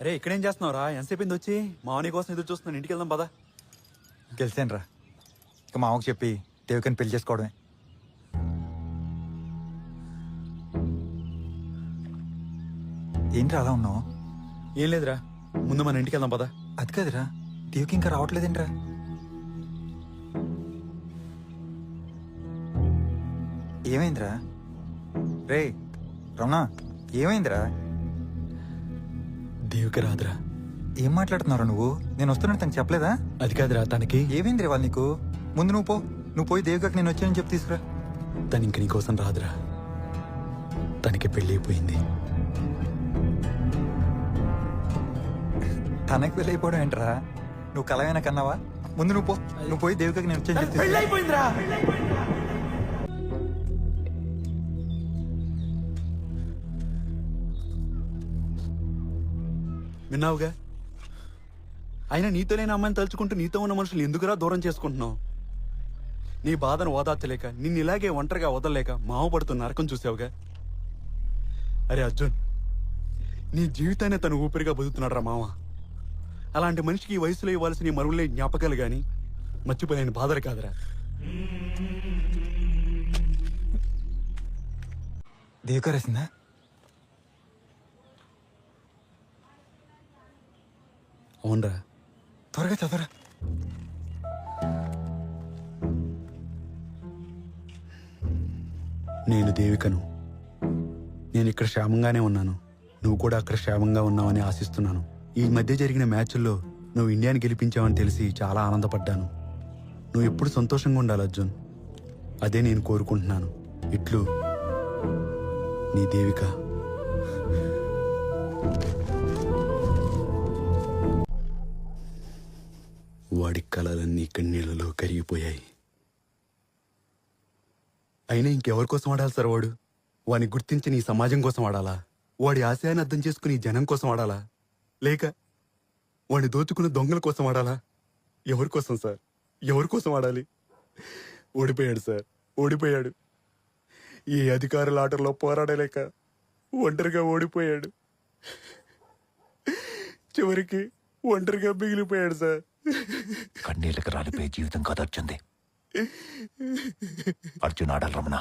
అరే ఇక్కడేం చేస్తున్నావురా? ఎంతసేపు వచ్చి మావని కోసం ఎదురు చూస్తున్నాను. ఇంటికి వెళ్దాం పదా. గెలిచాను రా. ఇక మామకు చెప్పి దేవికని పెళ్లి చేసుకోవడమే. ఏంట్రా అలా ఉన్నావు? ఏం లేదురా, ముందు మన ఇంటికి వెళ్దాం పదా. అది కాదురా, దేవికి ఇంకా రావట్లేదేంట్రా? ఏమైందిరా? రే రమణ, ఏమైందిరా? దేవిక రాదురా. ఏం మాట్లాడుతున్నారా నువ్వు? నేను వస్తున్నట్టు తనకు చెప్పలేదా? అది కాదురా, తనకి ఏమైంది వాళ్ళు నీకు? ముందు నువ్వు పోయి దేవికకి నేను వచ్చానని చెప్పి తీసుకురా. తను ఇంక నీకోసం రాదురా. తనకి పెళ్ళి అయిపోయింది. తనకి పెళ్ళి అయిపోవడం ఏంట్రా? నువ్వు కలవైనా కన్నావా? ముందు నువ్వు పోయి దేవికకి నేను వచ్చానని చెప్పి పెళ్ళి అయిపోయిందిరా. విన్నావుగా? అయినా నీతో లేని అమ్మాయిని తలుచుకుంటూ నీతో ఉన్న మనుషులు ఎందుకురా దూరం చేసుకుంటున్నావు? నీ బాధను ఓదార్చలేక, నిన్ను ఇలాగే ఒంటరిగా వదలలేక మావ పడుతున్న నరకం చూసావుగా. అరే అర్జున్, నీ జీవితాన్ని తను ఊపిరిగా బతుకుతున్నాడు రా మావ. అలాంటి మనిషికి ఈ వయసులో ఇవ్వాల్సిన మరువులే జ్ఞాపకాలు గాని మర్చిపోలేని బాధలు కాదురా. దేవిక రాసిందా? అవునరా. త్వరగా చదవరా. నేను దేవికను. నేను ఇక్కడ క్షేమంగానే ఉన్నాను. నువ్వు కూడా అక్కడ క్షేమంగా ఉన్నావని ఆశిస్తున్నాను. ఈ మధ్య జరిగిన మ్యాచ్ల్లో నువ్వు ఇండియాని గెలిపించావని తెలిసి చాలా ఆనందపడ్డాను. నువ్వు ఎప్పుడు సంతోషంగా ఉండాలి అర్జున్. అదే నేను కోరుకుంటున్నాను. ఇట్లు నీ దేవిక. వాడి కళలన్నీ కన్నీళ్లలో కరిగిపోయాయి. అయినా ఇంకెవరి కోసం ఆడాలి సార్ వాడు? వాడిని గుర్తించి నీ సమాజం కోసం ఆడాలా? వాడి ఆశయాన్ని అర్థం చేసుకుని జనం కోసం ఆడాలా? లేక వాడిని దోచుకున్న దొంగల కోసం ఆడాలా? ఎవరి కోసం సార్? ఎవరి కోసం ఆడాలి? ఓడిపోయాడు సార్, ఓడిపోయాడు. ఈ అధికారుల ఆటల్లో పోరాడలేక ఒంటరిగా ఓడిపోయాడు. చివరికి ఒంటరిగా మిగిలిపోయాడు సార్. కన్నీళ్ళకి రాలిపోయే జీవితం కాదు అర్జున్ది. అర్జున్ ఆడాలి రమణ.